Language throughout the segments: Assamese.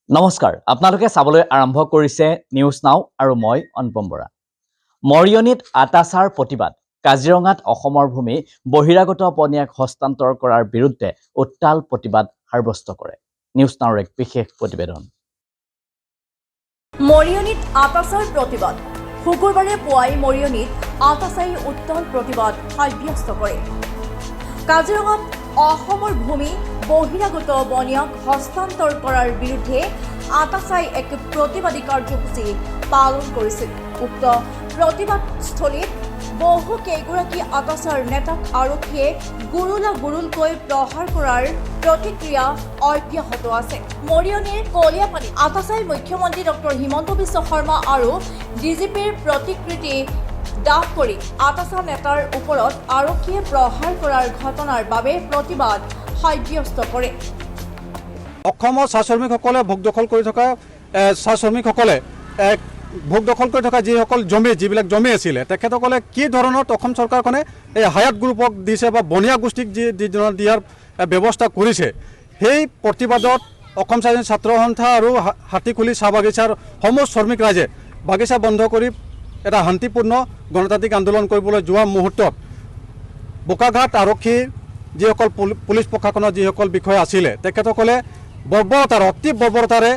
নমস্কাৰ আপোনালোকে চাবলৈ আৰম্ভ কৰিছে নিউজ নাও আৰু মই অনুপম বৰা। মৰিয়নিত আটাচাৰ প্ৰতিবাদ কাজিৰঙাত অসমৰ ভূমি বহিৰাগত পনীয়াক হস্তান্তৰ কৰাৰ বিৰুদ্ধে উত্তাল প্ৰতিবাদ সাব্যস্ত কৰে। নিউজ নাওৰ এক বিশেষ প্ৰতিবেদন। মৰিয়নিত আটাচাৰ প্ৰতিবাদ শুকুৰবাৰে পুৱাই মৰিয়নিত আটাচাই উত্তাল প্ৰতিবাদ সাব্যস্ত কৰে। কাজিৰঙাত অসমৰ ভূমি বহিৰাগত বনীয়াক হস্তান্তৰ কৰাৰ বিৰুদ্ধে আটাচাই এক প্ৰতিবাদী কাৰ্যসূচী পালন কৰিছিল। উক্ত প্ৰতিবাদস্থলীত বহু কেইগৰাকী আটাচাৰ নেতাক আৰক্ষীয়ে গুৰুলকৈ প্ৰহাৰ কৰাৰ প্ৰতিক্ৰিয়া অব্যাহত আছে। মৰিয়নিৰ কলিয়াপানীত আটাচাই মুখ্যমন্ত্ৰী ডক্টৰ হিমন্ত বিশ্ব শৰ্মা আৰু ডিজিপিৰ প্ৰতিকৃতি দাহ কৰি আটাচা নেতাৰ ওপৰত আৰক্ষীয়ে প্ৰহাৰ কৰাৰ ঘটনাৰ বাবে প্ৰতিবাদ সাব্যস্ত কৰে। অসমৰ চাহ শ্ৰমিকসকলে ভোগ দখল কৰি থকা চাহ শ্ৰমিকসকলে ভোগ দখল কৰি থকা যিবিলাক জমি আছিলে তেখেতসকলে কি ধৰণত অসম চৰকাৰখনে এই হায়াত গ্ৰুপক দিছে বা বনিয়া গোষ্ঠীক দিয়াৰ ব্যৱস্থা কৰিছে, সেই প্ৰতিবাদত অসম স্বাধীন ছাত্ৰ সন্থা আৰু হাতীখুলি চাহ বাগিচাৰ সমূহ শ্ৰমিক ৰাইজে বাগিচা বন্ধ কৰি এটা শান্তিপূৰ্ণ গণতান্ত্ৰিক আন্দোলন কৰিবলৈ যোৱা মুহূৰ্তত বোকাঘাট আৰক্ষীৰ যিসকল পুলিচ প্ৰশাসনৰ যিসকল বিষয়া আছিলে তেখেতসকলে অতি বৰ্বৰতাৰে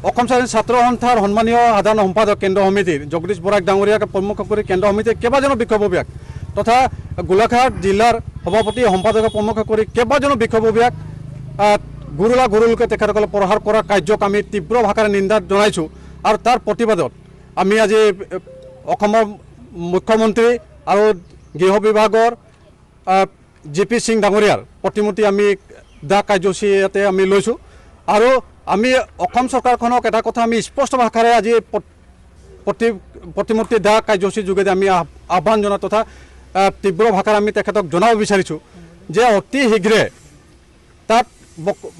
অসম স্বাধীন ছাত্ৰ সন্থাৰ সন্মানীয় সাধাৰণ সম্পাদক কেন্দ্ৰ সমিতিৰ জগদীশ বৰাক ডাঙৰীয়াক প্ৰমুখ কৰি কেন্দ্ৰ সমিতিৰ কেইবাজনো বিক্ষোভবীয়াক তথা গোলাঘাট জিলাৰ সভাপতি সম্পাদকক প্ৰমুখ কৰি কেইবাজনো বিক্ষোভবীয়াক গুৰুলকৈ তেখেতসকলে প্ৰহাৰ কৰাৰ কাৰ্যক আমি তীব্ৰ ভাষাৰে নিন্দা জনাইছোঁ। আৰু তাৰ প্ৰতিবাদত আমি আজি অসমৰ মুখ্যমন্ত্ৰী আৰু গৃহ বিভাগৰ জিপি সিং ডাঙৰীয়াৰ প্ৰতিমূৰ্তি আমি দা কাৰ্যসূচী ইয়াতে আমি লৈছোঁ। আৰু আমি অসম চৰকাৰখনক এটা কথা আমি স্পষ্ট ভাষাৰে আজি প্ৰতিমূৰ্তি দা কাৰ্যসূচীৰ যোগেদি আমি আহ্বান জনাওঁ তথা তীব্ৰ ভাষাৰে আমি তেখেতক জনাব বিচাৰিছোঁ যে অতি শীঘ্ৰে তাত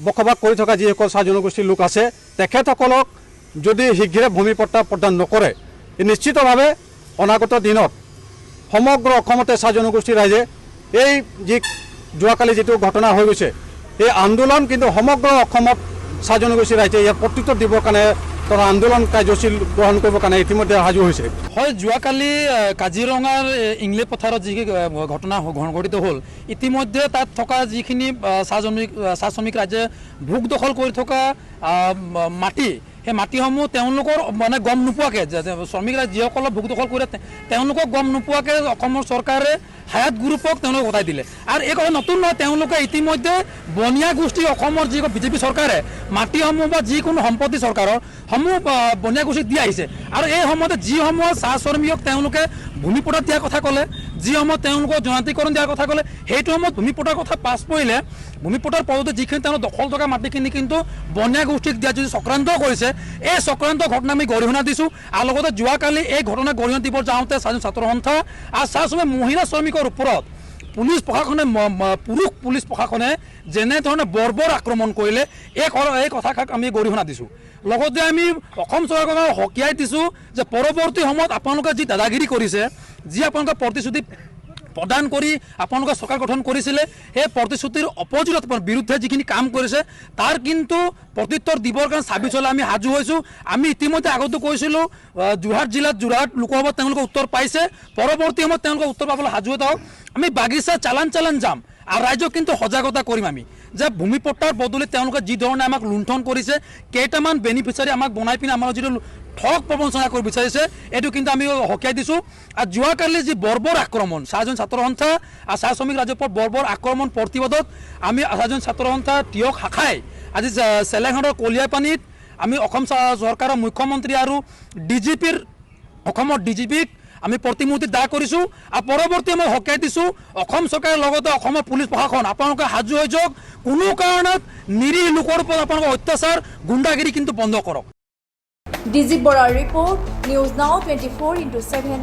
বসবাস কৰি থকা যিসকল চাহ জনগোষ্ঠীৰ লোক আছে তেখেতসকলক যদি শীঘ্ৰে ভূমি পট্টা প্ৰদান নকৰে নিশ্চিতভাৱে অনাগত দিনত সমগ্ৰ অসমতে চাহ জনগোষ্ঠীৰ ৰাইজে এই যোৱাকালি যিটো ঘটনা হৈ গৈছে এই আন্দোলন কিন্তু সমগ্ৰ অসমত চাহ জনগোষ্ঠীৰ ৰাইজে ইয়াৰ প্ৰত্যুত্তৰ দিবৰ কাৰণে তথা আন্দোলন কাৰ্যসূচী গ্ৰহণ কৰিবৰ কাৰণে ইতিমধ্যে সাজু হৈছে। হয়, যোৱাকালি কাজিৰঙাৰ ইংলে পথাৰত যি ঘটনা সংঘটিত হ'ল ইতিমধ্যে তাত থকা যিখিনি চাহ শ্ৰমিক ৰাইজে ভোগ দখল কৰি থকা মাটি সেই মাটিসমূহ তেওঁলোকৰ মানে গম নোপোৱাকৈ শ্ৰমিক ৰাইজ যিসকলে ভোগ দখল কৰে তেওঁলোকক গম নোপোৱাকৈ অসমৰ চৰকাৰে হায়াত গ্ৰুপক তেওঁলোকে গতাই দিলে। আৰু এই কথা নতুন নহয়, তেওঁলোকে ইতিমধ্যে বনিয়া গোষ্ঠী অসমৰ যি বিজেপি চৰকাৰে মাটিসমূহ বা যিকোনো সম্পত্তি চৰকাৰৰ সমূহ বনিয়া গোষ্ঠীক দি আহিছে। আৰু এই সময়তে যিসমূহ চাহ শ্ৰমিকক তেওঁলোকে ভূমিপট্টা দিয়াৰ কথা ক'লে, যিসমূহ তেওঁলোকক জনাতিকৰণ দিয়াৰ কথা ক'লে, সেইটো সময়ত ভূমিপট্টাৰ কথা পাছ পৰিলে ভূমিপট্টাৰ পদতে যিখিনি তেওঁলোক দখল থকা মাটিখিনি কিন্তু বনিয়া গোষ্ঠীক দিয়া যদি চক্ৰান্ত কৰিছে এই চক্ৰান্ত ঘটনা আমি গৰিহণা দিছোঁ। আৰু লগতে যোৱাকালি এই ঘটনা গৰিহণা দিব যাওঁতে স্বাধীন ছাত্ৰ সন্থা আৰু চাহ শ্ৰমিক মহিলা শ্ৰমিকৰ ওপৰত পুৰুষ পুলিচ প্ৰশাসনে যেনেধৰণে বৰ্বৰ আক্ৰমণ কৰিলে এই কথাষাক আমি গৰিহণা দিছোঁ। লগতে আমি অসম চৰকাৰক সকীয়াই দিছোঁ যে পৰৱৰ্তী সময়ত আপোনালোকে যি দাদাগিৰি কৰিছে, যি আপোনালোকে প্ৰতিশ্ৰুতি প্ৰদান কৰি আপোনালোকে চৰকাৰ গঠন কৰিছিলে সেই প্ৰতিশ্ৰুতিৰ অপজিটত বিৰুদ্ধে যিখিনি কাম কৰিছে তাৰ কিন্তু প্ৰত্যুত্তৰ দিবৰ কাৰণে চাবি চলাই আমি সাজু হৈছোঁ। আমি ইতিমধ্যে আগতো কৈছিলোঁ যোৰহাট জিলাত যোৰহাট লোকসভাত তেওঁলোকে উত্তৰ পাইছে, পৰৱৰ্তী সময়ত তেওঁলোকে উত্তৰ পাবলৈ সাজু হৈ থাকক। আমি বাগিচা চালান যাম আৰু ৰাইজক কিন্তু সজাগতা কৰিম আমি যে ভূমিপট্টাৰ বদলিত তেওঁলোকে যি ধৰণে আমাক লুণ্ঠন কৰিছে, কেইটামান বেনিফিচিয়াৰী আমাক বনাই পিনে আমাৰ যিটো ঠগ প্ৰবঞ্চনা কৰিব বিচাৰিছে এইটো কিন্তু আমি সকীয়াই দিছোঁ। আৰু যোৱাকালি যি বৰ্বৰ আক্ৰমণ চাহজন ছাত্ৰ সন্থা আৰু চাহ শ্ৰমিক ৰাইজৰ ওপৰত বৰ্বৰ আক্ৰমণ প্ৰতিবাদত আমি চাহজন ছাত্ৰ সন্থা তিয়ক শাখাই আজি চেলেংহাটৰ কলিয়াপানীত আমি অসম চৰকাৰৰ মুখ্যমন্ত্ৰী আৰু অসমৰ ডিজিপিক আমি প্ৰতিমূৰ্তি দাহ কৰিছোঁ। আৰু পৰৱৰ্তী আমি সকীয়াই দিছোঁ অসম চৰকাৰৰ লগতে অসমৰ পুলিচ প্ৰশাসন আপোনালোকে সাজু হৈ যাওক, কোনো কাৰণত নিৰীহ লোকৰ ওপৰত আপোনালোকৰ অত্যাচাৰ গুণ্ডাগিৰি কিন্তু বন্ধ কৰক। ডিজিপ বৰাৰ ৰিপৰ্ট, নিউজ নাও 24/7।